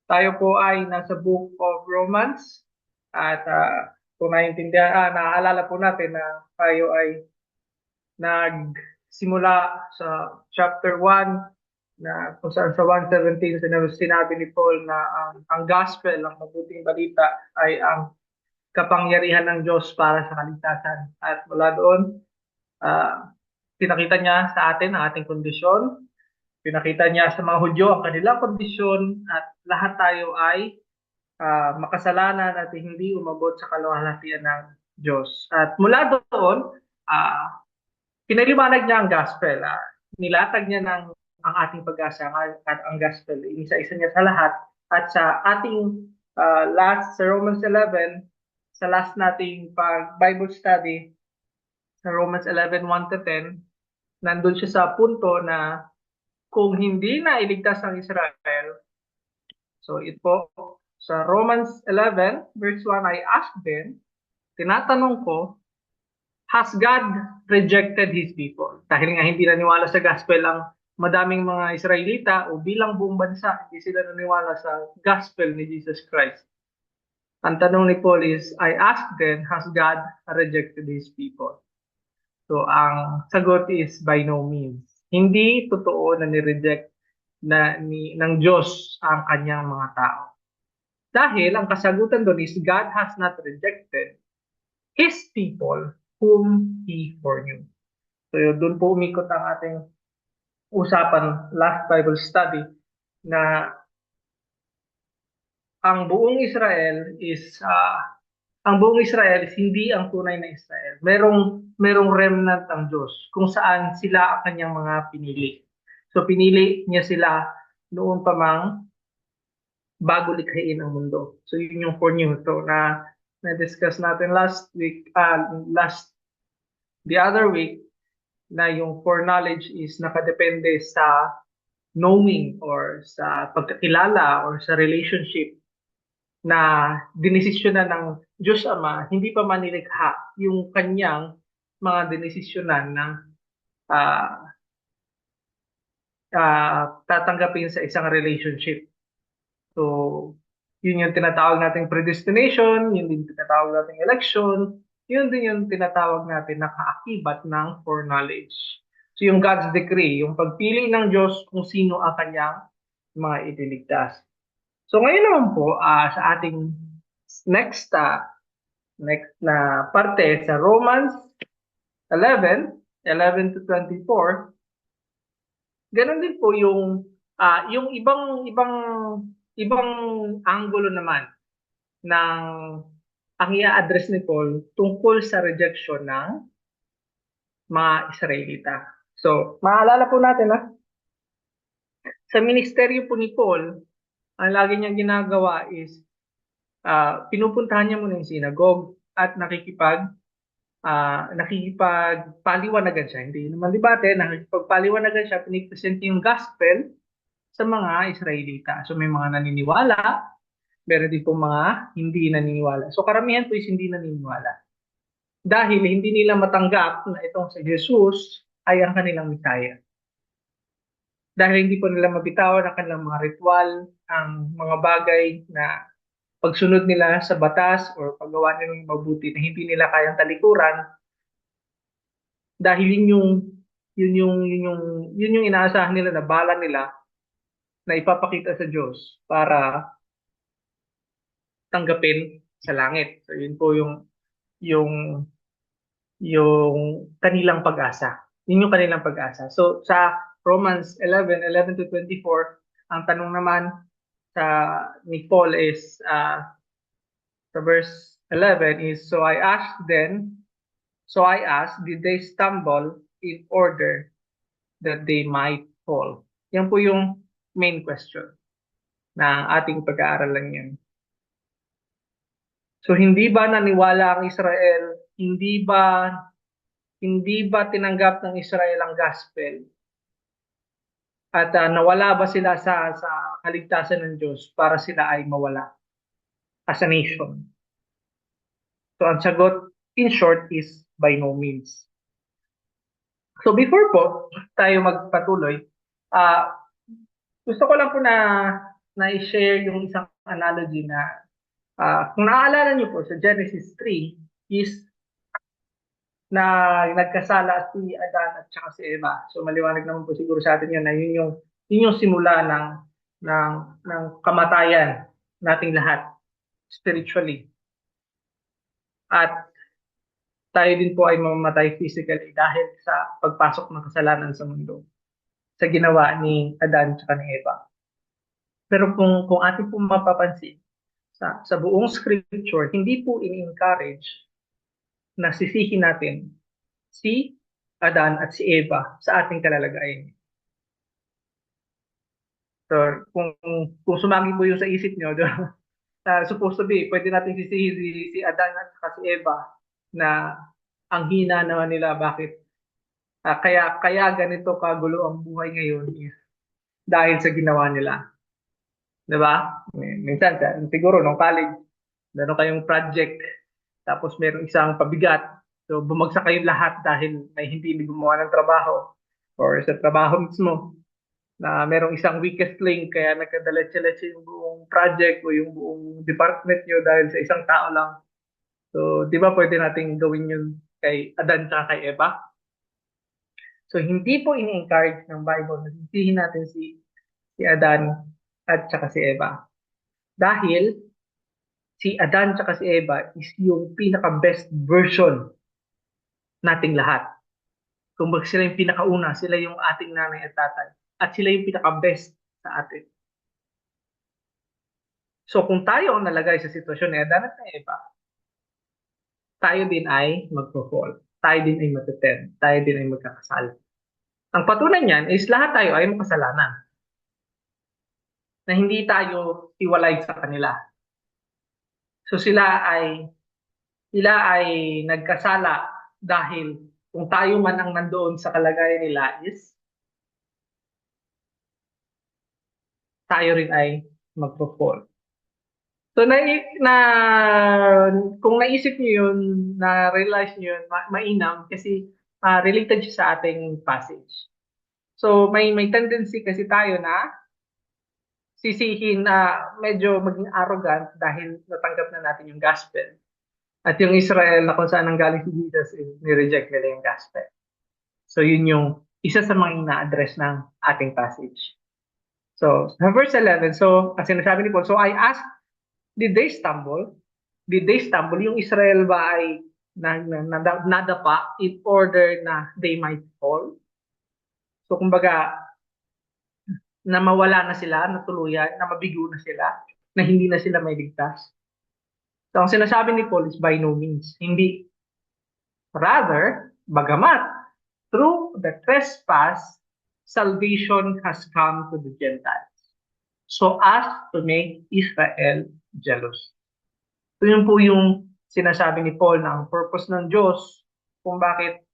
tayo po ay nasa Book of Romans at kung naaalala po natin na tayo ay nagsimula sa chapter 1 na kung saan sa 1:17 sinabi ni Paul na ang gospel, ang mabuting balita ay ang kapangyarihan ng Diyos para sa kaligtasan. At mula doon, ah, pinakita niya sa atin ang ating kondisyon. Pinakita niya sa mga Hudyo ang kanilang kondisyon at lahat tayo ay makasalanan at hindi umabot sa kaluwalhatian ng Diyos. At mula doon, pinaliwanag niya ang gospel. Nilatag niya ng ang ating pag-asa at ang gospel. Isa-isa niya sa lahat. At sa ating sa Romans 11, sa last nating Bible study, sa Romans 11, 1 to 10, nandun siya sa punto na kung hindi na iligtas ang Israel, so ito, sa Romans 11, verse 1, I ask them, tinatanong ko, has God rejected His people? Dahil nga hindi naniwala sa gospel ang madaming mga Israelita o bilang buong bansa, hindi sila naniwala sa gospel ni Jesus Christ. Ang tanong ni Paul is, I ask them, has God rejected His people? So ang sagot is by no means. Hindi totoo na ni-reject ng Diyos ang kanyang mga tao. Dahil ang kasagutan doon is God has not rejected His people whom He foreknew. So doon po umikot ang ating usapan last Bible study na ang buong Israel is hindi ang tunay na Israel. Merong remnant ang Diyos kung saan sila ang kanyang mga pinili. So pinili niya sila noon pa mang bago likhain ang mundo. So yun yung foreknew. So na-discuss natin the other week na yung foreknowledge is nakadepende sa knowing or sa pagkakilala or sa relationship na dinesisyonan ng Diyos Ama, hindi pa man nilikha yung kanyang mga dinesisyonan na tatanggapin sa isang relationship. So, yun yung tinatawag nating predestination, yun din tinatawag nating election, yun din yung tinatawag natin na kaakibat ng foreknowledge. So, yung God's decree, yung pagpili ng Diyos kung sino ang kanyang mga ililigtas. So, ngayon naman po, sa ating next na parte sa Romans 11 to 24, ganun din po yung ibang anggulo naman ng ang i-address ni Paul tungkol sa rejection ng mga Israelita. So, maalala po natin sa ministeryo po ni Paul, ang lagi niyang ginagawa is pinupuntahan niya muna yung synagogue at nakikipagpaliwanagan siya. Hindi naman debate, nakikipagpaliwanagan siya, pinipresent yung gospel sa mga Israelita. So may mga naniniwala, meron din po mga hindi naniniwala. So karamihan po is hindi naniniwala. Dahil hindi nila matanggap na itong si Jesus ay ang kanilang Mesaya. Dahil hindi po nila mabitawan ang kanilang mga ritual, ang mga bagay na pagsunod nila sa batas o paggawa nila ng mabuti na hindi nila kayang talikuran dahil yun yung inaasahan nila na bala nila na ipapakita sa Diyos para tanggapin sa langit. So yun po yung yung kanilang pag-asa. Yun yung kanilang pag-asa. So sa Romans 11 to 24, ang tanong naman ni Paul is sa verse 11 is, So I asked, did they stumble in order that they might fall? Yan po yung main question na ating pag-aaralan yan. So hindi ba naniwala ang Israel? Hindi ba tinanggap ng Israel ang gospel? At nawala ba sila sa kaligtasan ng Diyos para sila ay mawala as a nation? So ang sagot, in short, is by no means. So before po tayo magpatuloy, Gusto ko lang po na i-share yung isang analogy na kung naaalala niyo po sa Genesis 3 is na nagkasala si Adan at saka si Eva. So maliwanag naman po siguro sa atin yun na yun yung simula ng ng kamatayan nating lahat spiritually. At tayo din po ay mamamatay physically dahil sa pagpasok ng kasalanan sa mundo sa ginawa ni Adan at ni Eva. Pero kung ating po mapapansin sa buong scripture, hindi po ini-encourage na sisihin natin si Adan at si Eva sa ating kalalagayan. So, kung sumagi po yung sa isip nyo, supposed to be, pwede natin sisihin si Adan at si Eva na ang hina naman nila, bakit kaya ganito kagulo ang buhay ngayon is dahil sa ginawa nila. Diba? Minsan, siguro nung college, meron kayong project, tapos meron isang pabigat. So, bumagsak kayong lahat dahil may hindi gumawa ng trabaho or sa trabaho mismo na merong isang weakest link kaya nagkadaletse-letse yung buong project o yung buong department nyo dahil sa isang tao lang. So, di ba pwede nating gawin yun kay Adan at kay Eva? So, hindi po ini-encourage ng Bible na sisihin natin si Adan at saka si Eva. Dahil si Adan at si Eva is yung pinaka-best version nating lahat. Kung sila yung pinakauna, sila yung ating nanay at tatay. At sila yung pinaka-best sa atin. So kung tayo ang nalagay sa sitwasyon ni Adan at Eva, tayo din ay magpo-fall. Tayo din ay matutempt. Tayo din ay magkakasala. Ang patunay niyan is lahat tayo ay makasalanan. Na hindi tayo iwalay sa kanila. So sila ay nagkasala dahil kung tayo man ang nandoon sa kalagayan nila is tayo rin ay magpo-fall. So kung naisip niyo yun, na-realize niyo yun, mainam kasi related siya sa ating passage. So may tendency kasi tayo na sisihin na medyo maging arrogant dahil natanggap na natin yung gospel. At yung Israel na kung saan nanggaling si Jesus, ni-reject nila yung gospel. So yun yung isa sa mga ina-address ng ating passage. So, verse 11, so, as sinasabi ni Paul, so I asked, did they stumble? Did they stumble? Yung Israel ba ay nadapa in order na they might fall? So, kumbaga, na mawala na sila, na tuluyan, na mabigo na sila, na hindi na sila may ligtas. So, ang sinasabi ni Paul is by no means. Hindi. Rather, bagamat, through the trespass, salvation has come to the Gentiles, so as to make Israel jealous. So yun po yung sinasabi ni Paul na ang purpose ng Diyos kung bakit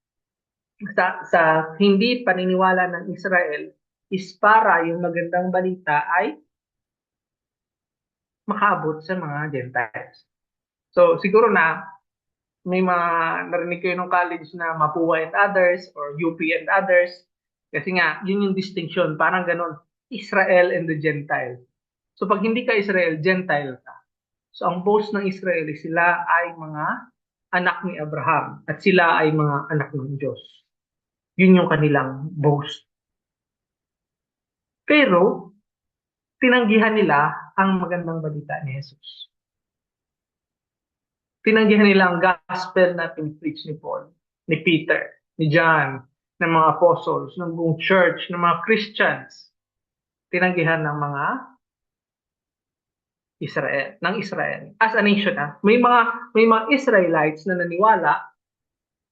sa hindi paniniwala ng Israel is para yung magandang balita ay makaabot sa mga Gentiles. So siguro na may mga narinig kayo ng college na Mapua and others or UP and others. Kasi nga, yun yung distinction. Parang ganon, Israel and the Gentile. So pag hindi ka Israel, Gentile ka. So ang boast ng Israel sila ay mga anak ni Abraham at sila ay mga anak ng Diyos. Yun yung kanilang boast. Pero tinanggihan nila ang magandang balita ni Jesus. Tinanggihan nila ang gospel na pinpreach ni Paul, ni Peter, ni John, ng mga apostles, ng buong church, ng mga Christians. Tinanggihan ng mga Israel. As a nation, may mga Israelites na naniwala,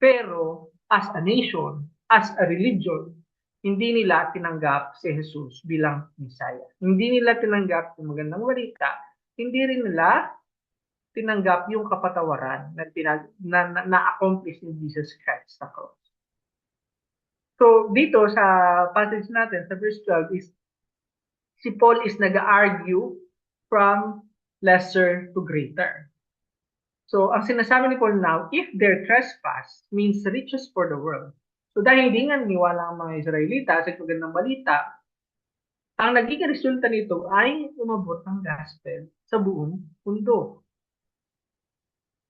pero as a nation, as a religion, hindi nila tinanggap si Jesus bilang Messiah. Hindi nila tinanggap yung magandang balita, hindi rin nila tinanggap yung kapatawaran na accomplish ni Jesus Christ sa cross. So dito sa passage natin, sa verse 12, is si Paul is nag-argue from lesser to greater. So ang sinasabi ni Paul now, if their trespass means riches for the world, so dahil hindi nga niwala ang mga Israelita sa magandang balita, Ang naging resulta nito ay umabot ang gospel sa buong mundo.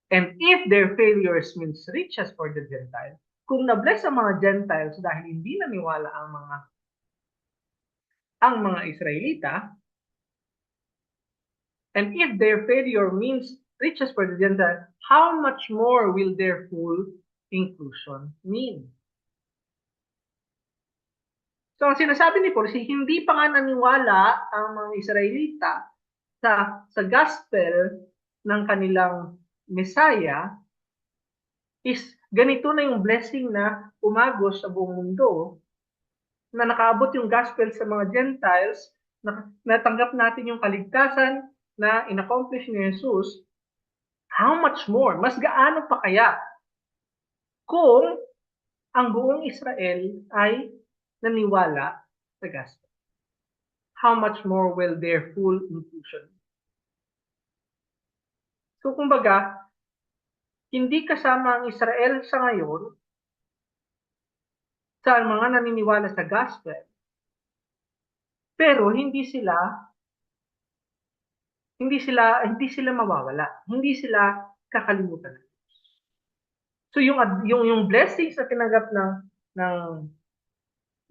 And if their failures means riches for the Gentiles, kung na-bless ang mga Gentiles dahil hindi naniwala ang mga Israelita, and if their failure means riches for the Gentiles, how much more will their full inclusion mean? So ang sinasabi ni Paul, hindi pa nga naniwala ang mga Israelita sa gospel ng kanilang Messiah, is ganito na yung blessing na umagos sa buong mundo, na nakaabot yung gospel sa mga Gentiles, na natanggap natin yung kaligtasan na inaccomplish ni Jesus. How much more? Mas gaano pa kaya kung ang buong Israel ay naniwala sa gospel? How much more will their full inclusion? So kumbaga, hindi kasama ang Israel sa ngayon sa mga naniniwala sa gospel, pero hindi sila mawawala, hindi sila kakalimutan. So yung blessings na tinanggap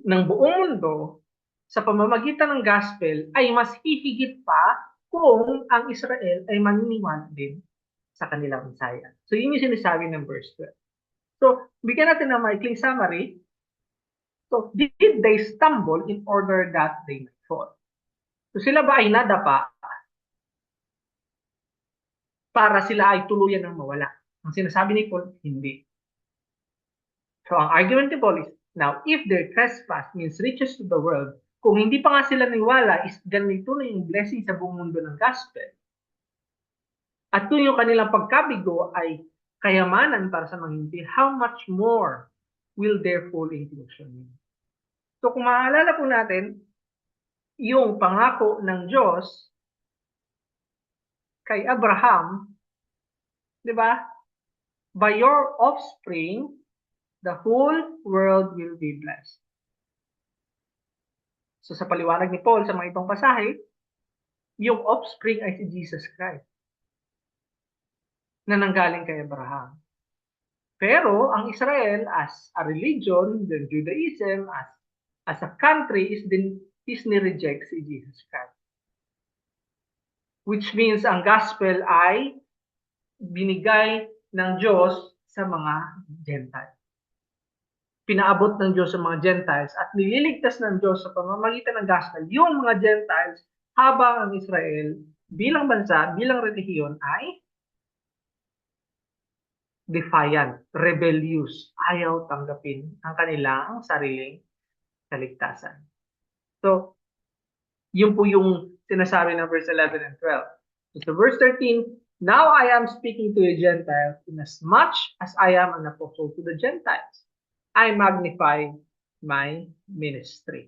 ng buong mundo sa pamamagitan ng gospel ay mas hihigit pa kung ang Israel ay maniniwala din sa kanilang Messiah. So yun yung sinasabi ng verse 12. So bigyan natin ng maikling summary. So did they stumble in order that they might fall? So sila ba ay nadapa para sila ay tuluyan ng mawala? Ang sinasabi ni Paul, hindi. So ang argument ni Paul is, now if their trespass means riches to the world, kung hindi pa nga sila niwala, is ganito na yung blessing sa buong mundo ng gospel. At kung yung kanilang pagkabigo ay kayamanan para sa mga hindi, how much more will their full inclusion mean? So kung maalala po natin, yung pangako ng Diyos kay Abraham, di ba? By your offspring, the whole world will be blessed. So sa paliwanag ni Paul sa mga itong pasahe, yung offspring ay si Jesus Christ na nanggaling kay Abraham. Pero ang Israel as a religion, the Judaism as a country is ni-reject si Jesus Christ. Which means ang gospel ay binigay ng Diyos sa mga Gentiles. Pinaabot ng Diyos sa mga Gentiles at nililigtas ng Diyos sa pamamagitan ng gospel yung mga Gentiles, habang ang Israel bilang bansa, bilang relihiyon ay defiant, rebellious, ayaw tanggapin ang kanilang sariling kaligtasan. So, yun po yung sinasabi ng verse 11 and 12. So, verse 13, now I am speaking to the Gentiles inasmuch as I am an apostle to the Gentiles. I magnify my ministry.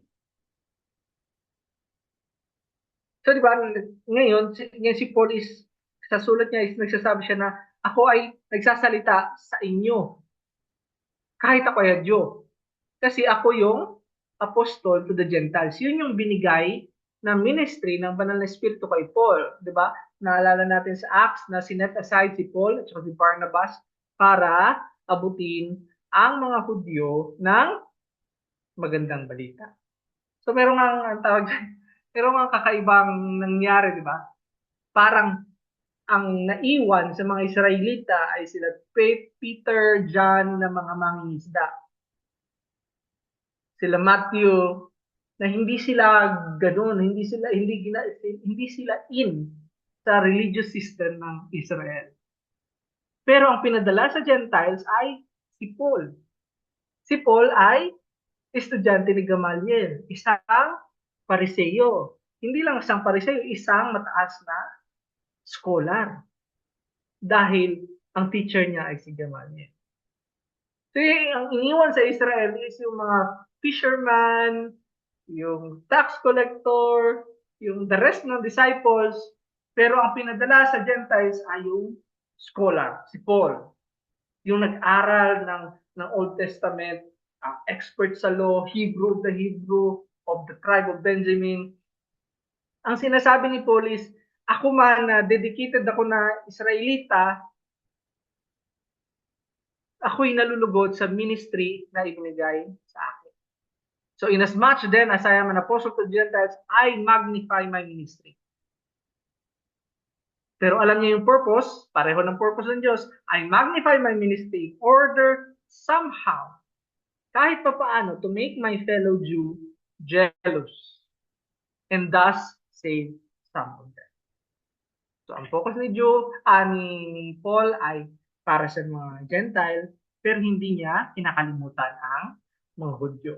So, di ba, ngayon si Paul is, sa sulat niya is nagsasabi siya na ako ay nagsasalita sa inyo kahit ako ay Diyo. Kasi ako yung apostol to the Gentiles. Yun yung binigay na ministry ng Banal na Espiritu kay Paul. Di ba? Naalala natin sa Acts na sinet aside si Paul at si Barnabas para abutin ang mga Hudyo ng magandang balita. So meron nga kakaibang nangyari, di ba? Parang ang naiwan sa mga Israelita ay sila Peter, John na mga mangingisda. Sila Matthew na hindi sila ganoon, hindi sila in sa religious system ng Israel. Pero ang pinadala sa Gentiles ay si Paul. Si Paul ay estudyante ni Gamaliel, isang Pariseo. Hindi lang isang Pariseo, isang mataas na scholar. Dahil ang teacher niya ay si Gamaliel. So ang iniwan sa Israel is yung mga fisherman, yung tax collector, yung the rest ng disciples, pero ang pinadala sa Gentiles ay yung scholar, si Paul. Yung nag-aral ng Old Testament, expert sa law, Hebrew of the tribe of Benjamin, Ang sinasabi ni Paul is, ako man na dedicated ako na Israelita, ako'y nalulugod sa ministry na ibinigay sa akin. So inasmuch then as I am an apostle to Gentiles, I magnify my ministry. Pero alam niyo yung purpose, pareho ng purpose ng Diyos, I magnify my ministry in order somehow, kahit pa paano, to make my fellow Jew jealous and thus save some of them. So ang focus ni Paul ay para sa mga Gentile, pero hindi niya kinakalimutan ang mga Hudyo.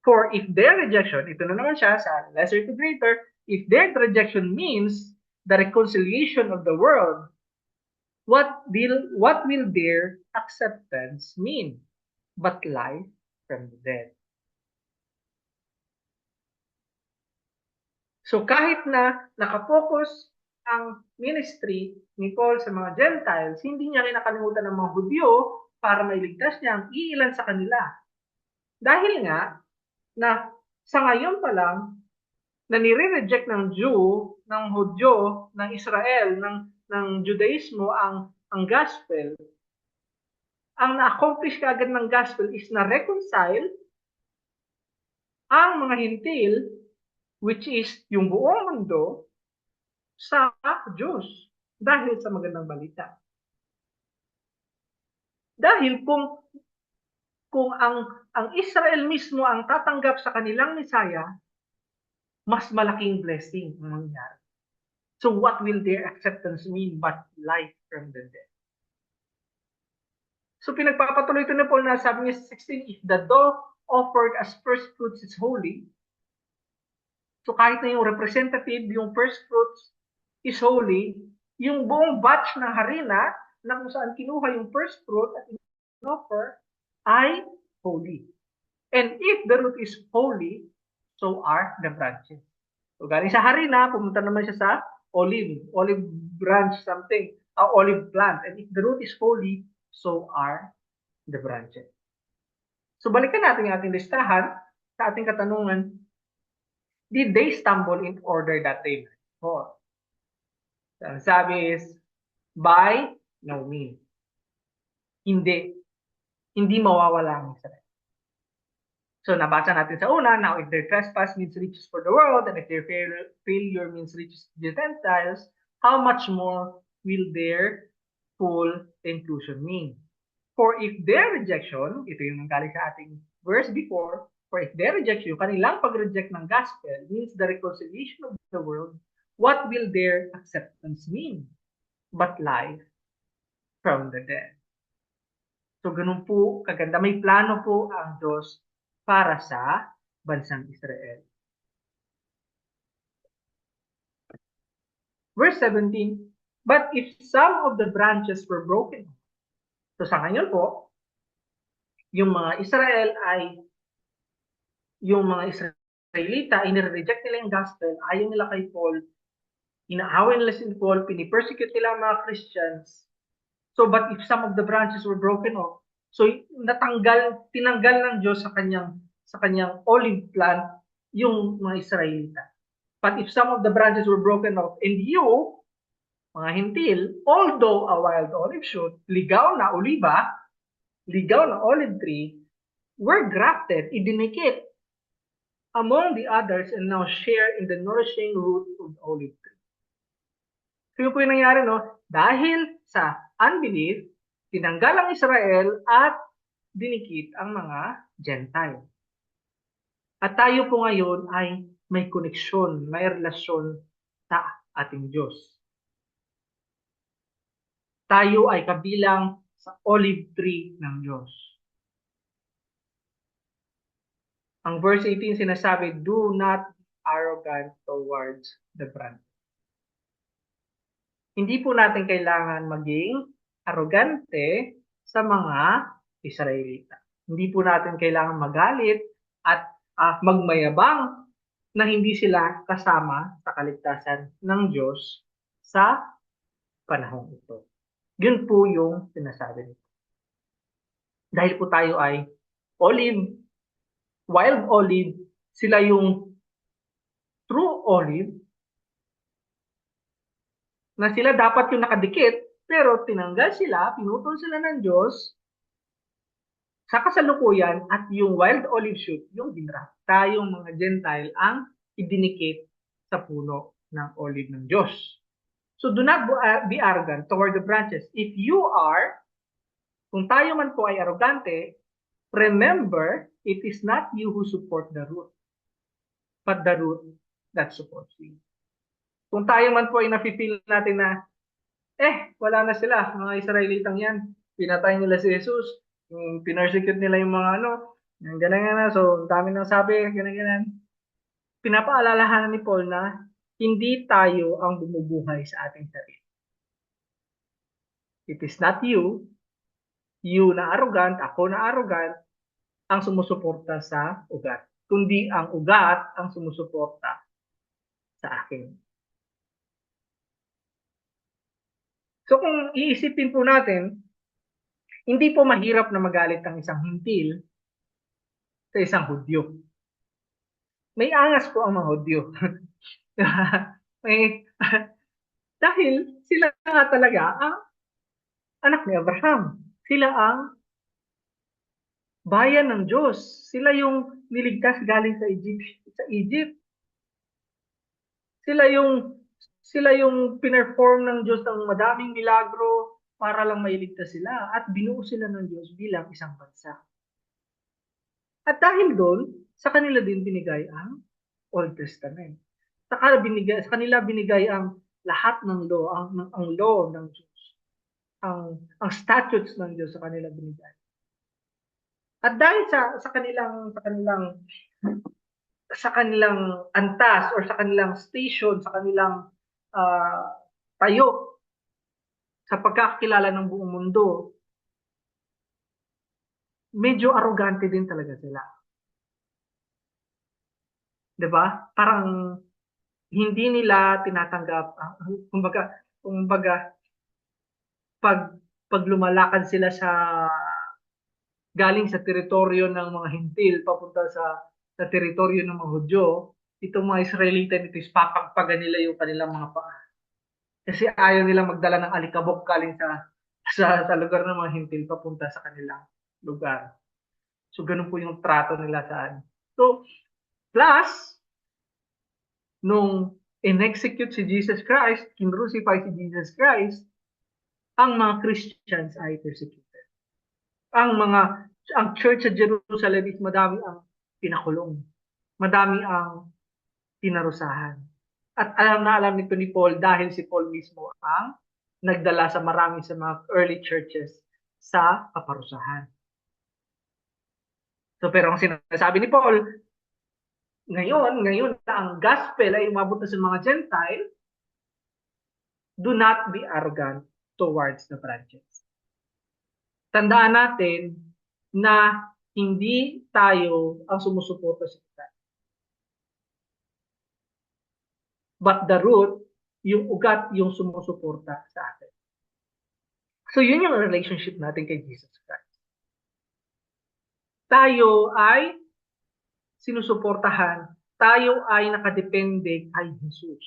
For if their rejection, ito na naman siya sa lesser to greater, if their rejection means the reconciliation of the world, what will their acceptance mean but life from the dead? So kahit na nakapokus ang ministry ni Paul sa mga Gentiles, hindi niya kinakalimutan ng mga Hudyo para mailigtas niya ang iilan sa kanila. Dahil nga, na sa ngayon pa lang, na nire-reject ng Jew, ng Hudyo, ng Israel, ng Judaismo ang gospel, ang na-accomplish kaagad ng gospel is na-reconcile ang mga hintil, which is yung buong mundo, sa Diyos dahil sa magandang balita. Dahil kung ang Israel mismo ang tatanggap sa kanilang Messiah, mas malaking blessing ang mangyari. So what will their acceptance mean but life from the dead? So pinagpapatuloy ito na Paul na sabi niya sa 16, if the dough offered as first fruits is holy, so kahit na yung representative, yung first fruits is holy, yung buong batch ng harina na kung saan kinuha yung first fruit at in-offer ay holy. And if the root is holy, so are the branches. So galing sa harina, pumunta naman siya sa olive branch something, olive plant. And if the root is holy, so are the branches. So balikan natin yung ating listahan sa ating katanungan. Did they stumble in order that they fall? So, ang sabi is, by no means. Hindi mawawala ang Israel. So nabasa natin sa una, now if their trespass means riches for the world, and if their failure means riches to the Gentiles, how much more will their full inclusion mean? For if their rejection, ito yung nanggaling sa ating verse before, for if their rejection, yung kanilang pag-reject ng gospel, means the reconciliation of the world, what will their acceptance mean? But life from the dead. So ganun po, kaganda. May plano po ang Diyos para sa bansang Israel. Verse 17, but if some of the branches were broken, so sa ngayon po, yung mga Israel ay, yung mga Israelita, inire-reject nila yung gospel, ayaw nila kay Paul, inaaway nila si Paul, pinipersecute nila ang mga Christians. So, but if some of the branches were broken off, so tinanggal ng Diyos sa kanyang olive plant yung mga Israelita. But if some of the branches were broken off, and you, mga hintil, although a wild olive shoot, ligaw na oliba, ligaw na olive tree, were grafted, idinikit among the others and now share in the nourishing root of the olive tree. So yun po yung nangyari, no? Dahil sa unbelief, tinanggal ang Israel at dinikit ang mga Gentile. At tayo po ngayon ay may koneksyon, may relasyon sa ating Diyos. Tayo ay kabilang sa olive tree ng Diyos. Ang verse 18 sinasabi, do not be arrogant towards the branch. Hindi po natin kailangan maging arrogante sa mga Israelita. Hindi po natin kailangan magalit at magmayabang na hindi sila kasama sa kaligtasan ng Diyos sa panahong ito. Yun po yung sinasabi nito. Dahil po tayo ay wild olive, sila yung true olive, na sila dapat yung nakadikit, pero tinanggal sila, pinutol sila ng Diyos sa kasalukuyan at yung wild olive shoot, yung dinra. Tayong mga Gentile ang idinikit sa puno ng olive ng Diyos. So do not be arrogant toward the branches. If you are, kung tayo man po ay arrogante, remember, it is not you who support the root, but the root that supports you. Kung tayo man po ay nafe-feel natin na, wala na sila, mga Israelitang yan, pinatay nila si Jesus, pinersecute nila yung mga ganyan, so dami nang sabi, ganyan. Pinapaalalahanan ni Paul na hindi tayo ang bumubuhay sa ating sarili. It is not you na arrogant, ako na arrogant, ang sumusuporta sa ugat, kundi ang ugat ang sumusuporta sa akin. So kung iisipin po natin, hindi po mahirap na magalit ang isang hintil sa isang Hudyo. May angas po ang mga Hudyo. Dahil sila nga talaga ang anak ni Abraham. Sila ang bayan ng Diyos. Sila yung niligtas galing sa Egypt. Sila yung pinerform ng Diyos ng madaming milagro para lang mailigtas sila at binuo sila ng Diyos bilang isang bansa. At dahil doon, sa kanila din binigay ang Old Testament. Sa kanila binigay ang lahat ng law, ang law ng Diyos. Ang statutes ng Diyos sa kanila binigay. At dahil sa kanilang antas or sa kanilang station, sa kanilang tayo sa pagkakakilala ng buong mundo, medyo arrogante din talaga sila. 'Di ba? Parang hindi nila tinatanggap, kumbaga pag lumalakad sila galing sa teritoryo ng mga hintil papunta sa teritoryo ng mga Hudyo, itong mga Israelita nito is papagpagan nila yung kanilang mga paa. Kasi ayaw nilang magdala ng alikabok galing sa lugar ng mga hintil papunta sa kanilang lugar. So ganun po yung trato nila saan. So plus nung in-execute si Jesus Christ, kinrucify si Jesus Christ, ang mga Christians ay persecuted. Ang church sa Jerusalem is madami ang pinakulong. Madami ang pinarusahan. At alam na alam nito ni Paul dahil si Paul mismo ang nagdala sa marami sa mga early churches sa kaparusahan. So pero ang sinasabi ni Paul, ngayon na ang gospel ay umabot na sa mga Gentile, do not be arrogant towards the branches. Tandaan natin na hindi tayo ang sumusuporta sa ugat. But the root, yung ugat, yung sumusuporta sa atin. So yun yung relationship natin kay Jesus Christ. Tayo ay sinusuportahan, tayo ay nakadepende kay Jesus.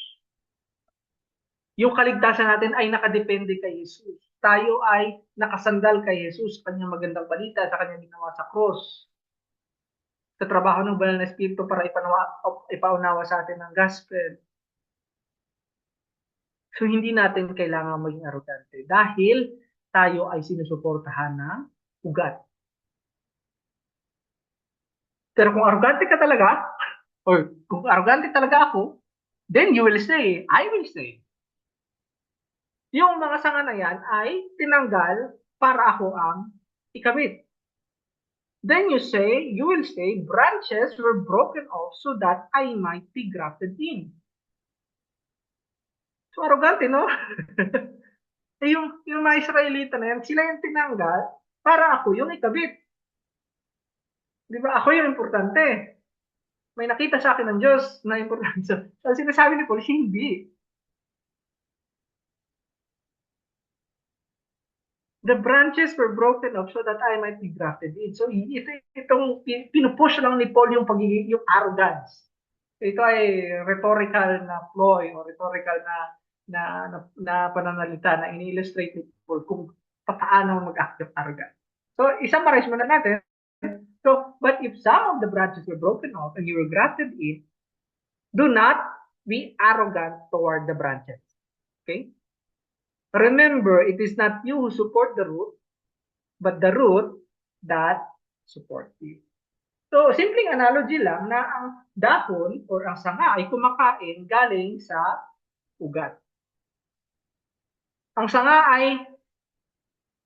Yung kaligtasan natin ay nakadepende kay Jesus. Tayo ay nakasandal kay Jesus sa kanyang magandang balita, sa kanyang ginawa sa cross. Sa trabaho ng Banal na Espiritu para ipaunawa sa atin ang gospel. So hindi natin kailangan maging arrogante dahil tayo ay sinusuportahan ng ugat. Pero kung arrogante ka talaga, or kung arrogante talaga ako, then you will say, I will say. Yung mga sanga na yan ay tinanggal para ako ang ikabit. Then you will say, branches were broken off so that I might be grafted in. So arrogante, no? yung mga Israelita na yan, sila yung tinanggal para ako yung ikabit. Di ba? Ako yung importante. May nakita sa akin ng Diyos na importante. So sinasabi ni Paul, hindi. The branches were broken off so that I might be grafted in. So itong pinupush lang ni Paul yung arrogance. Ito ay rhetorical na ploy o rhetorical na na pananalita na ini-illustrate ni Paul kung paano mag-act of arrogance. So, i-summarize muna natin. So, but if some of the branches were broken off and you were grafted in, do not be arrogant toward the branches. Okay? Remember, it is not you who support the root, but the root that supports you. So, simpleng analogy lang na ang dahon or ang sanga ay kumakain galing sa ugat. Ang sanga ay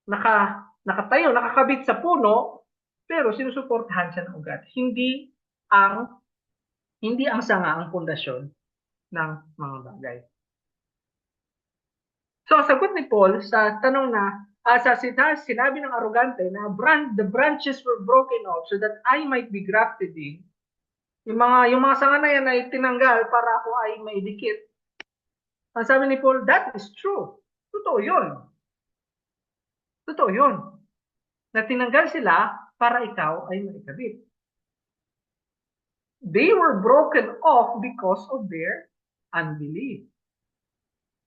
nakatayo, nakakabit sa puno, pero sinusuportahan siya ng ugat. Hindi ang sanga ang pundasyon ng mga bagay. So, sagot ni Paul sa tanong na, sinabi ng arrogante na the branches were broken off so that I might be grafted in. Yung mga sanga na yan ay tinanggal para ako ay maidikit. Ang sabi ni Paul, that is true. Totoo yun. Totoo yun. Na tinanggal sila para ikaw ay maikabit. They were broken off because of their unbelief.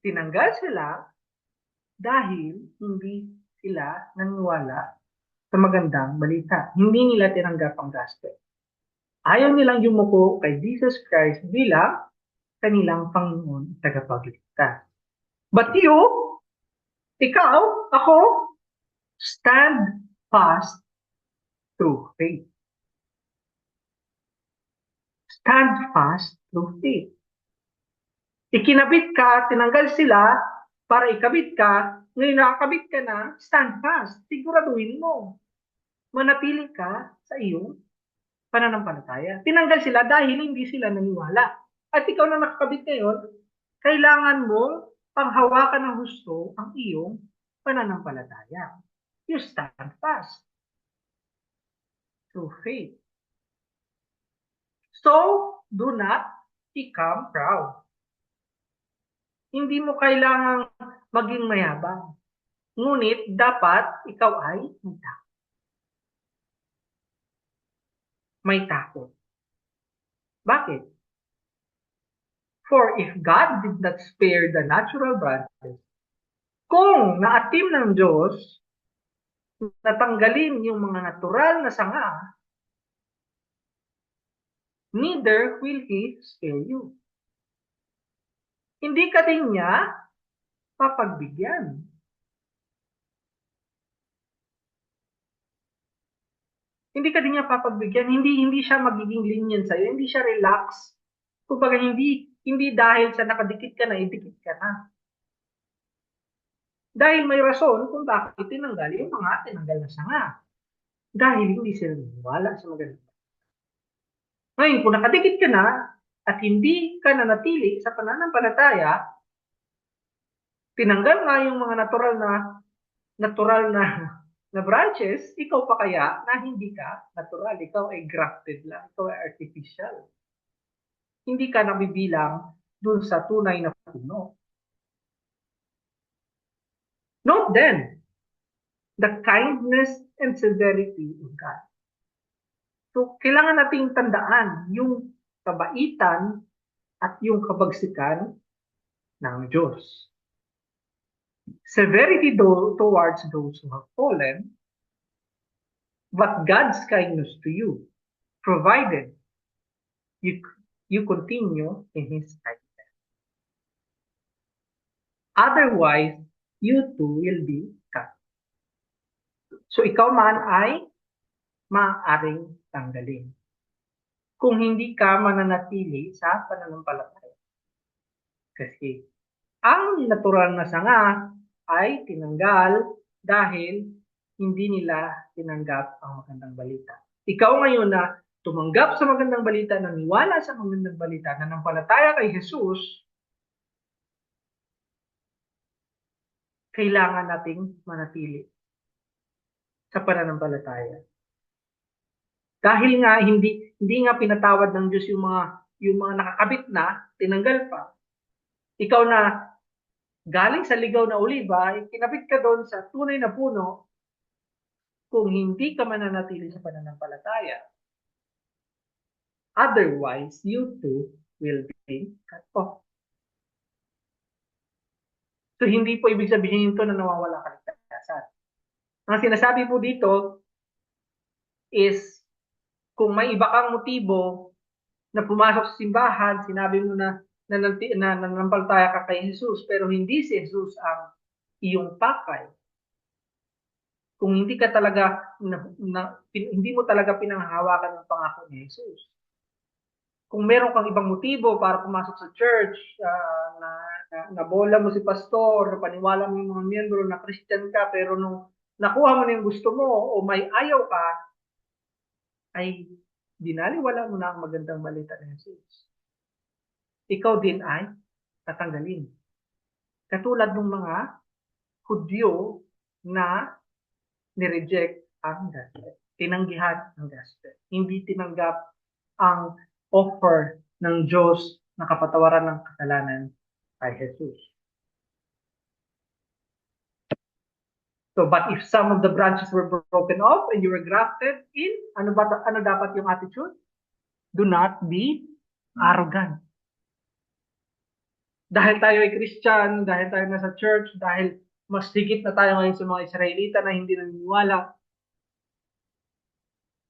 Tinanggal sila dahil hindi sila naniwala sa magandang balita. Hindi nila tinanggap ang gospel. Ayaw nilang yumuko kay Jesus Christ bilang kanilang Panginoon at tagapagligtas. But you, ikaw, ako, stand fast through faith. Stand fast through faith. Ikinabit ka, tinanggal sila para ikabit ka, ngayon nakakabit ka na, stand fast. Siguraduhin mo. Manatili ka sa iyong pananampalataya. Tinanggal sila dahil hindi sila naniwala. At ikaw na nakakabit ngayon, kailangan mo panghawakan ng husto ang iyong pananampalataya. You stand fast through faith. So, do not become proud. Hindi mo kailangang maging mayabang. Ngunit, dapat ikaw ay may takot. Bakit? For if God did not spare the natural branches, kung naatim ng Diyos, natanggalin yung mga natural na sanga, neither will He spare you. Hindi ka din niya papagbigyan. Hindi ka din niya papagbigyan. Hindi siya magiging lenient sa'yo. Hindi siya relax. Kumbaga, hindi dahil sa nakadikit ka na, idikit ka na. Dahil may rason kung bakit tinanggal yung mga tinanggal na sanga. Dahil hindi sila naniwala sa maganda. Ngayon, kung nakadikit ka na at hindi ka nanatili sa pananampalataya, tinanggal nga yung mga natural na branches, ikaw pa kaya na hindi ka natural. Ikaw ay grafted lang. Ikaw ay artificial. Hindi ka nabibilang dun sa tunay na puno. Note then, the kindness and severity of God. So, kailangan nating tandaan yung kabaitan at yung kabagsikan ng Diyos. Severity towards those who have fallen, but God's kindness to you, provided you continue in His kindness. Otherwise, you too will be cut. So, ikaw man ay maaaring tanggalin kung hindi ka mananatili sa pananampalataya. Kasi ang natural na sanga ay tinanggal dahil hindi nila tinanggap ang magandang balita. Ikaw ngayon na tumanggap sa magandang balita, naniwala sa magandang balita, nanampalataya kay Jesus, kailangan nating manatili sa pananampalataya. Dahil nga hindi nga pinatawad ng Diyos yung mga nakakabit na, tinanggal pa. Ikaw na galing sa ligaw na oliba, kinabit ka doon sa tunay na puno, kung hindi ka mananatili sa pananampalataya. Otherwise, you too will be cut off. So hindi po ibig sabihin ito na nawawala kaligtasan. Ang sinasabi po dito is kung may iba kang motibo na pumasok sa simbahan, sinabi mo na nanampalataya ka kay Jesus, pero hindi si Jesus ang iyong pakay. Kung hindi ka talaga, hindi mo talaga pinanghahawakan ng pangako ni Jesus. Kung meron kang ibang motibo para pumasok sa church, nabola mo si pastor, napaniwala mo yung mga miyembro na Christian ka, pero nung nakuha mo na yung gusto mo o may ayaw ka, ay dinaliwala mo na ang magandang balita ni Jesus. Ikaw din ay tatanggalin. Katulad ng mga Hudyo na nireject ang gospel. Tinanggihan ang gospel. Hindi tinanggap ang offer ng Diyos na kapatawaran ng kasalanan kay Jesus. So, but if some of the branches were broken off and you were grafted in, ano dapat yung attitude? Do not be arrogant. Dahil tayo ay Christian, dahil tayo nasa church, dahil mas higit na tayo ngayon sa mga Israelita na hindi naniniwala,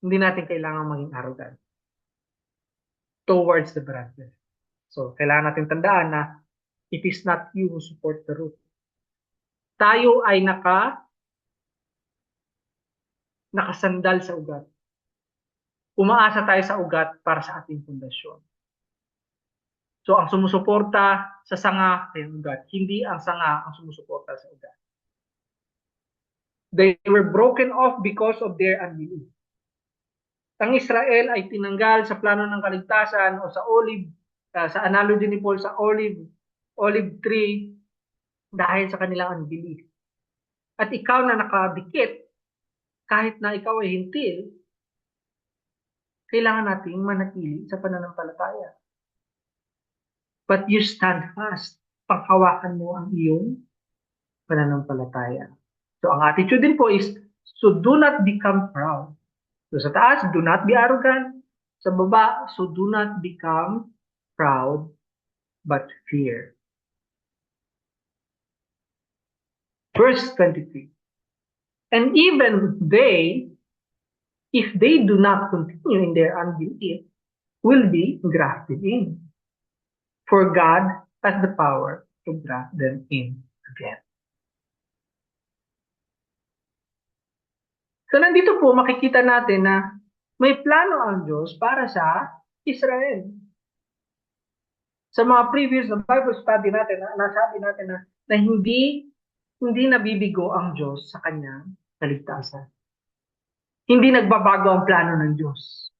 hindi natin kailangan maging arrogant towards the branches. So, kailangan natin tandaan na it is not you who support the root. Tayo ay nakasandal sa ugat. Umaasa tayo sa ugat para sa ating pundasyon. So, ang sumusuporta sa sanga ay ang ugat. Hindi ang sanga ang sumusuporta sa ugat. They were broken off because of their unbelief. Ang Israel ay tinanggal sa plano ng kaligtasan o sa sa analogy ni Paul sa olive tree dahil sa kanilang unbelief. At ikaw na nakadikit, kahit na ikaw ay hintil, kailangan nating manatili sa pananampalataya. But you stand fast. Panghawakan mo ang iyong pananampalataya. So ang attitude din po is, so do not become proud. So sa taas, do not be arrogant. Sa baba, so do not become proud, but fear. Verse 23. And even they, if they do not continue in their unbelief, will be grafted in. For God has the power to graft them in again. So nandito po makikita natin na may plano ang Diyos para sa Israel. Sa mga previous na Bible study natin, nasabi natin na hindi nabibigo ang Diyos sa kanyang kaligtasan. Hindi nagbabago ang plano ng Diyos.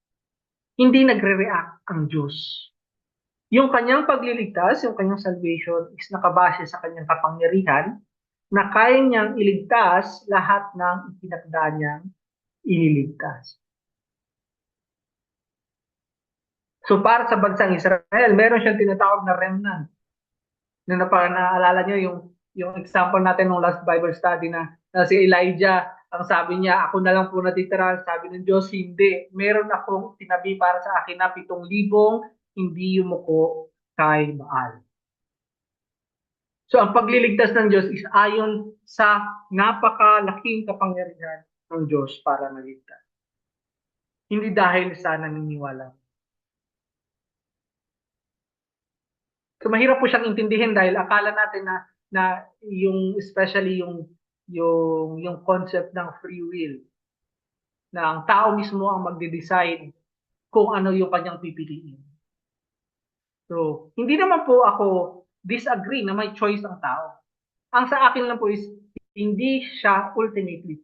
Hindi nagre-react ang Diyos. Yung kanyang pagliligtas, yung kanyang salvation is nakabase sa kanyang kapangyarihan na kaya niyang iligtas lahat ng itinakda niyang ililigtas. So para sa bansang Israel, meron siyang tinatawag na remnant. Naaalala niyo yung example natin ng last Bible study na si Elijah, ang sabi niya, ako na lang po natitira. Sabi ng Diyos, hindi. Meron akong tinabi para sa akin na 7,000 hindi yumuko kay Baal. So ang pagliligtas ng Diyos is ayon sa napakalaking kapangyarihan ng Diyos para maligtas. Hindi dahil sa naniniwala. So mahirap po siyang intindihin dahil akala natin na yung especially yung concept ng free will na ang tao mismo ang magde-decide kung ano yung kanyang pipiliin. So, hindi naman po ako disagree na may choice ang tao. Ang sa akin lang po is hindi siya ultimately.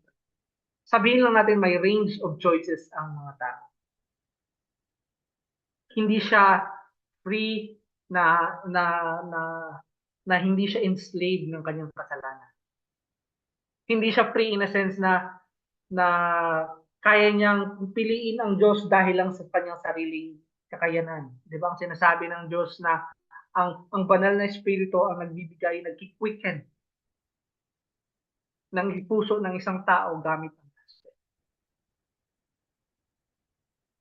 Sabihin lang natin may range of choices ang mga tao. Hindi siya free na hindi siya enslaved ng kanyang kasalanan. Hindi siya free in a sense na kaya niyang piliin ang Diyos dahil lang sa kanyang sariling kakayanan. Di ba ang sinasabi ng Diyos na ang banal na espiritu ang nagbibigay, nagki-quicken ng puso ng isang tao gamit ang gospel.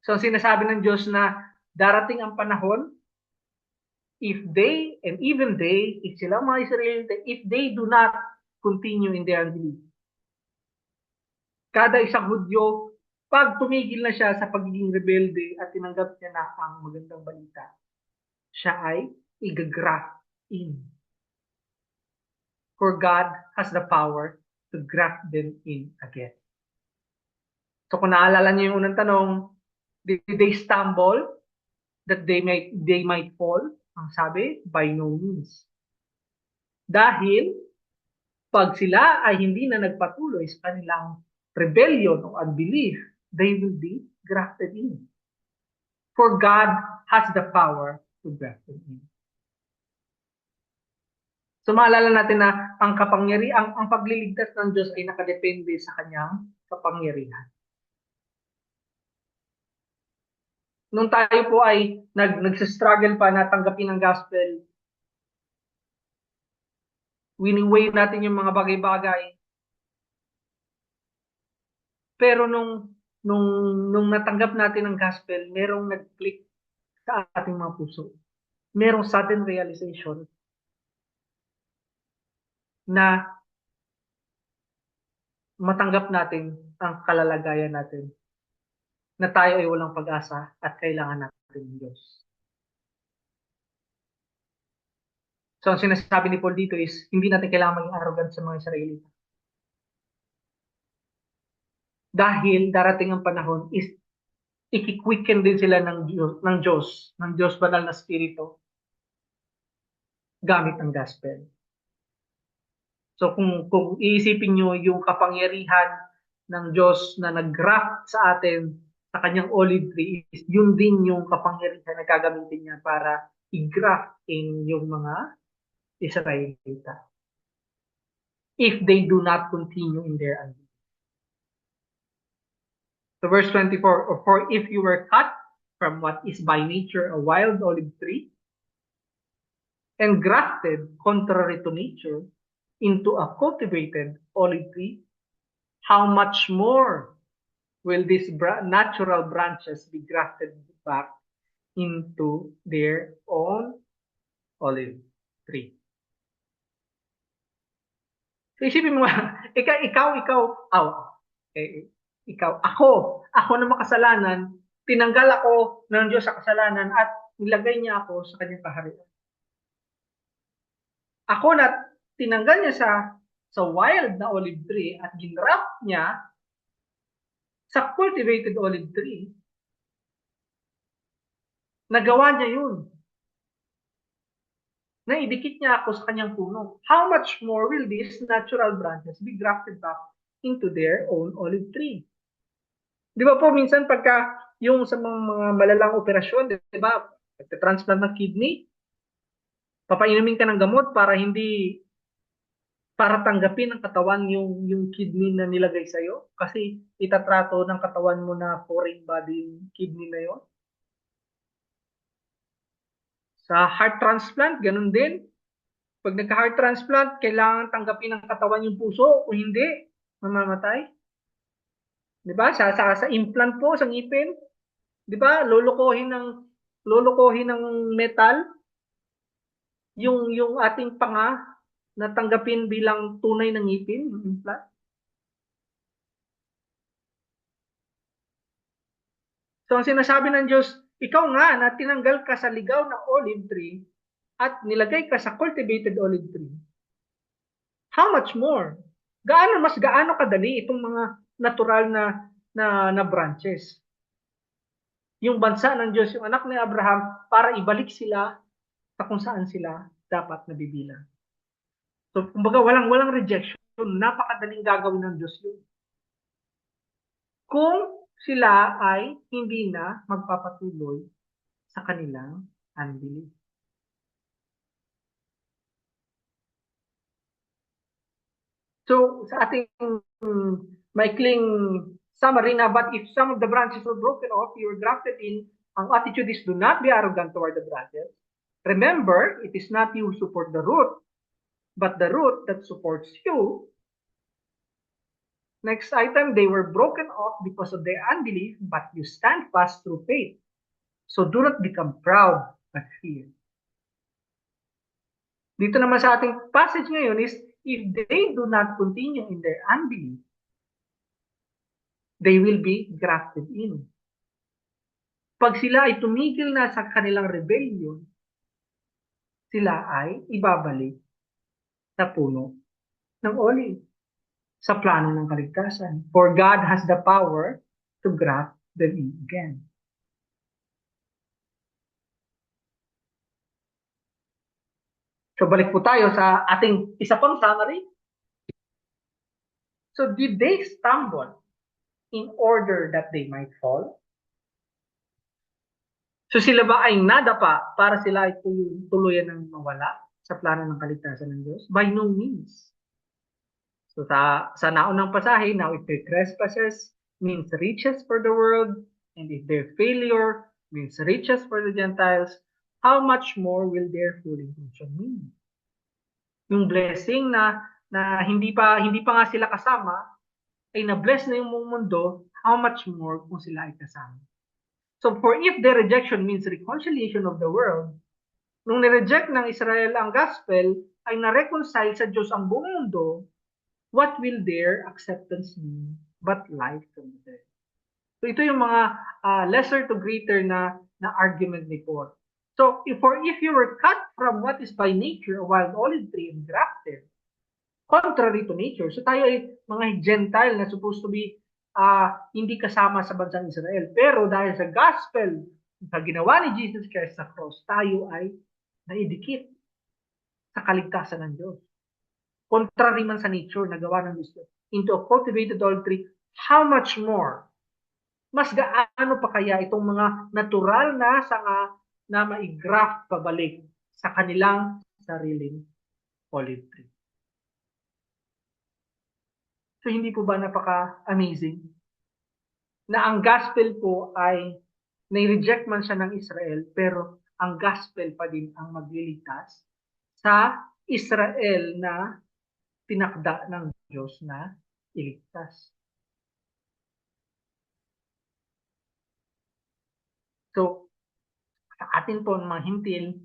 So ang sinasabi ng Diyos na darating ang panahon if sila mga Israelite, if they do not continue in their unbelief. Kada isang Hudyo, pag tumigil na siya sa pagiging rebelde at tinanggap niya na ang magandang balita, siya ay igagraft in. For God has the power to graft them in again. So kung naalala niyo yung unang tanong, did they stumble that they might fall? Ang sabi, by no means. Dahil pag sila ay hindi na nagpatuloy sa kanilang rebellion o unbelief, they will be grafted in. For God has the power to graft them in. So maalala natin na ang pagliligtas ng Diyos ay nakadepende sa kanyang kapangyarihan. Nung tayo po ay nagsistruggle pa na tanggapin ang gospel, wini-weigh natin yung mga bagay-bagay. Pero nung natanggap natin ang gospel, merong nag-click sa ating mga puso. Merong sudden realization na matanggap natin ang kalalagayan natin, na tayo ay walang pag-asa at kailangan natin ng Diyos. So ang sinasabi ni Paul dito is, hindi natin kailangan maging arrogant sa mga Israelita. Dahil darating ang panahon is ikiquicken din sila ng Diyos banal na Espiritu gamit ang gospel. So kung iisipin nyo yung kapangyarihan ng Diyos na nag-graft sa atin sa kanyang olive tree, yun din yung kapangyarihan na gagamitin niya para i-graft in yung mga Israelita. If they do not continue in their unbelief. So verse 24, for if you were cut from what is by nature a wild olive tree and grafted contrary to nature into a cultivated olive tree, how much more will these natural branches be grafted back into their own olive tree? So isipin mo, ako na makasalanan, tinanggal ako ng Diyos sa kasalanan at nilagay niya ako sa kanyang kaharian. Ako na tinanggal niya sa wild na olive tree at ginraft niya sa cultivated olive tree, nagawa niya yun. Naidikit niya ako sa kanyang puno. How much more will these natural branches be grafted back into their own olive tree? Di ba po, minsan pagka yung sa mga malalang operasyon, di ba, transplant ng kidney, papainumin ka ng gamot para tanggapin ng katawan yung kidney na nilagay sa'yo. Kasi itatrato ng katawan mo na foreign body yung kidney na yon. Sa heart transplant, ganun din. Pag nagka-heart transplant, kailangan tanggapin ng katawan yung puso. Kung hindi, mamamatay. Di ba? Sa implant po, sa ngipin, di ba? Lulukohin ng metal yung ating panga na tanggapin bilang tunay ng ngipin, yung implant. So ang sinasabi ng Diyos, ikaw nga na tinanggal ka sa ligaw na olive tree at nilagay ka sa cultivated olive tree. How much more? Mas gaano kadali itong mga natural na branches? Yung bansa ng Diyos, yung anak ni Abraham, para ibalik sila sa kung saan sila dapat nabibilang. So, kumbaga, walang rejection. Napakadaling gagawin ng Diyos yun. Kung sila ay hindi na magpapatuloy sa kanilang unbelief. So, sa ating maikling summary na, but if some of the branches were broken off, you were grafted in, ang attitude is do not be arrogant toward the branches. Remember, it is not you who support the root, but the root that supports you. Next item, they were broken off because of their unbelief, but you stand fast through faith. So do not become proud, but fear. Dito naman sa ating passage ngayon is, if they do not continue in their unbelief, they will be grafted in. Pag sila ay tumigil na sa kanilang rebellion, sila ay ibabalik sa puno ng olive, sa plano ng kaligtasan. For God has the power to graft them in again. So balik po tayo sa ating isa pang summary. So did they stumble in order that they might fall? So sila ba ay nadapa para sila ay tuluyan ng mawala sa plano ng kaligtasan ng Diyos? By no means. So sa naunang pasahe, now if their trespasses means riches for the world, and if their failure means riches for the Gentiles, how much more will their full inclusion mean? Yung blessing na hindi pa nga sila kasama, ay na-bless na yung mundo, how much more kung sila ay kasama? So for if the rejection means reconciliation of the world, nung nireject ng Israel ang gospel, ay na-reconcile sa Diyos ang buong mundo, what will their acceptance mean but life from the dead? So ito yung mga lesser to greater na argument ni Paul. So if you were cut from what is by nature a wild olive tree and grafted, contrary to nature, so tayo ay mga Gentile na supposed to be hindi kasama sa bansang Israel. Pero dahil sa gospel, sa ginawa ni Jesus Christ sa cross, tayo ay naidikit sa kaligtasan ng Diyos. Contrary man sa nature na gawa ng Diyos into a cultivated olive tree, how much more? Mas gaano pa kaya itong mga natural na sanga na maigraft pabalik sa kanilang sariling olive tree. So hindi po ba napaka-amazing na ang gospel po ay nai-reject man siya ng Israel, pero ang gospel pa din ang magliligtas sa Israel na tinakda ng Diyos na iligtas. So, sa atin po mga hintil,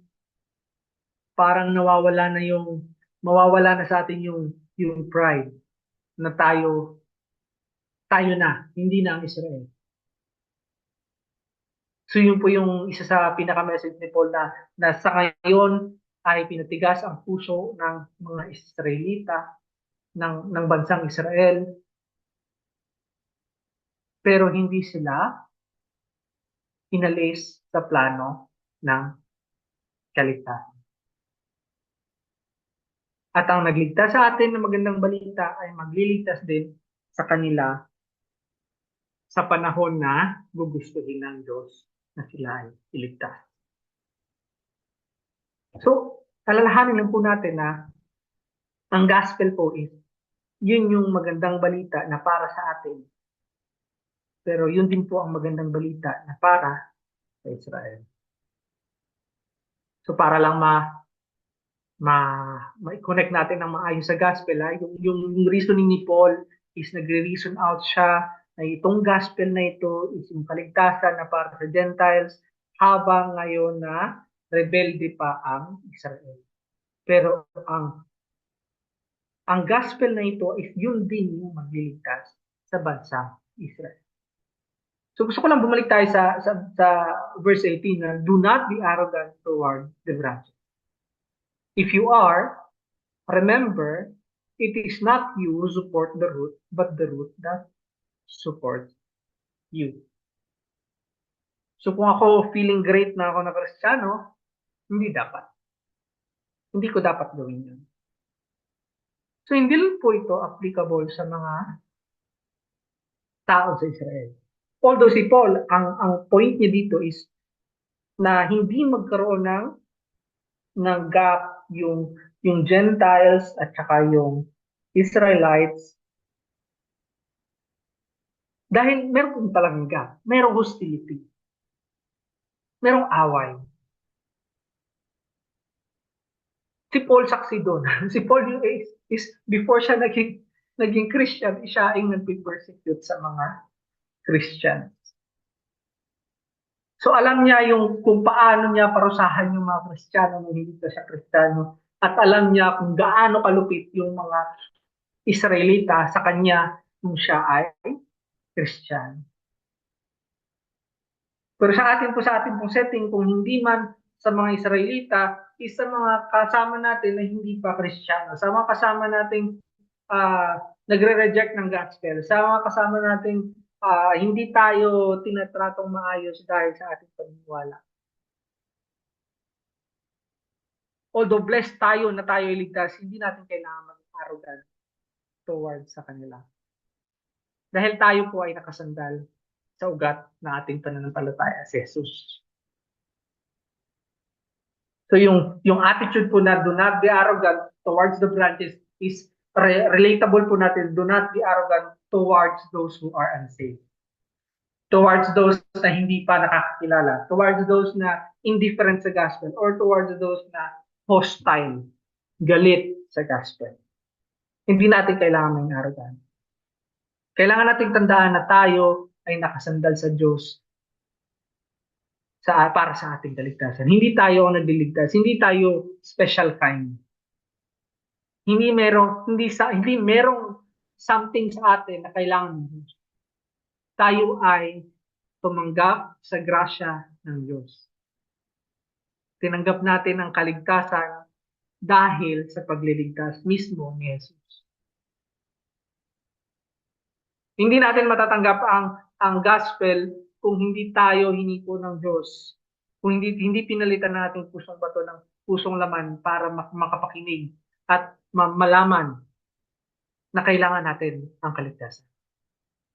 parang mawawala na sa atin yung pride na tayo na, hindi na ang Israel. So yun po yung isa sa pinaka-message ni Paul na sa ngayon ay pinatigas ang puso ng mga Israelita ng bansang Israel, pero hindi sila inalis sa plano ng kaligtasan. At ang nagligtas sa atin ng magandang balita ay magliligtas din sa kanila sa panahon na gugustuhin ng Diyos na sila ay iligtas. So, alalahanin lang po natin na ang gospel po is yun yung magandang balita na para sa atin. Pero yun din po ang magandang balita na para sa Israel. So para lang ma-connect natin ng maayos sa gospel, yung reasoning ni Paul is nagre-reason out siya na itong gospel na ito is yung kaligtasan na para sa Gentiles habang ngayon na rebelde pa ang Israel. Pero ang gospel na ito is yun din yung magliligtas sa bansang Israel. So gusto ko lang bumalik tayo sa verse 18 na do not be arrogant toward the branches. If you are, remember, it is not you who support the root, but the root that supports you. So kung ako feeling great na ako na Kristiyano, hindi dapat. Hindi ko dapat gawin yun. So hindi lang po ito applicable sa mga tao sa Israel. Although si Paul, ang point niya dito is na hindi magkaroon ng gap yung Gentiles at saka yung Israelites dahil meron talagang gap, merong hostility, merong away. Si Paul saksi doon. Si Paul is before siya naging Christian, siya ay nagpe-persecute sa mga Christians. So alam niya kung paano niya parusahan yung mga Kristiyano nung hindi pa siya Kristiyano At alam niya kung gaano kalupit yung mga Israelita sa kanya nung siya ay Christian. Pero sa ating pong setting, kung hindi man sa mga Israelita, is sa mga kasama natin na hindi pa Kristiyano, sa mga kasama nating nagre-reject ng gospel, sa mga kasama nating hindi tayo tinatratong maayos dahil sa ating paniniwala. Although blessed tayo na tayo iligtas, hindi natin kailangan maging arrogant towards sa kanila. Dahil tayo po ay nakasandal sa ugat ng ating pananampalataya si Jesus. So yung attitude po na do not be arrogant towards the branches is relatable po natin. Do not be arrogant towards those who are unsaved. Towards those na hindi pa nakakakilala. Towards those na indifferent sa gospel. Or towards those na hostile, galit sa gospel. Hindi natin kailangan maging arrogant. Kailangan nating tandaan na tayo ay nakasandal sa Diyos para sa ating kaligtasan. Hindi tayo ang nagliligtas, hindi tayo special kind. Hindi merong something sa atin na kailangan ng Diyos. Tayo ay tumanggap sa grasya ng Diyos. Tinanggap natin ang kaligtasan dahil sa pagliligtas mismo ni Jesus. Hindi natin matatanggap ang gospel kung hindi tayo hiniko ng Diyos. Kung hindi pinalitan natin pusong bato ng pusong laman para makapakinig at malaman na kailangan natin ang kaligtasan.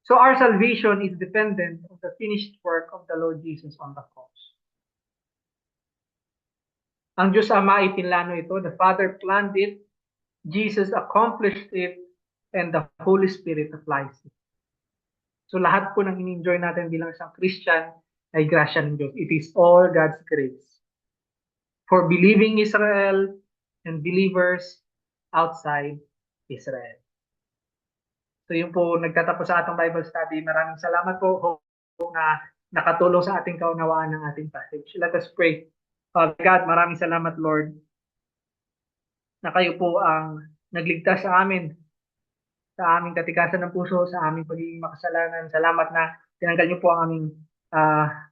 So our salvation is dependent on the finished work of the Lord Jesus on the cross. Ang Diyos Ama ay pinlano ito. The Father planned it. Jesus accomplished it. And the Holy Spirit applies it. So lahat po ng in-enjoy natin bilang isang Christian ay grasya ng Diyos. It is all God's grace. For believing Israel and believers outside Israel. So yun po, nagtatapos sa atong Bible study. Maraming salamat po na nakatulong sa ating kaunawaan ng ating passage. Let us pray. Father God, maraming salamat Lord na kayo po ang nagligtas sa amin, sa aming katikasan ng puso, sa aming pagiging makasalanan. Salamat na tinanggal niyo po ang aming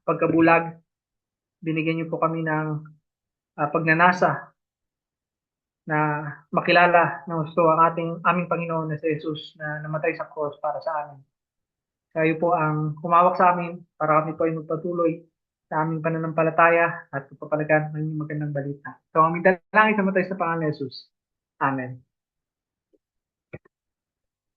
pagkabulag. Binigyan niyo po kami ng pagnanasa na makilala ng gusto ang aming Panginoon na si Jesus na namatay sa cross para sa amin. Kayo po ang kumawak sa amin para kami po ay magpatuloy sa aming pananampalataya at pagpapalagan ng magandang balita. So, aming dalangin sa matay sa pangalan ni Jesus. Amen.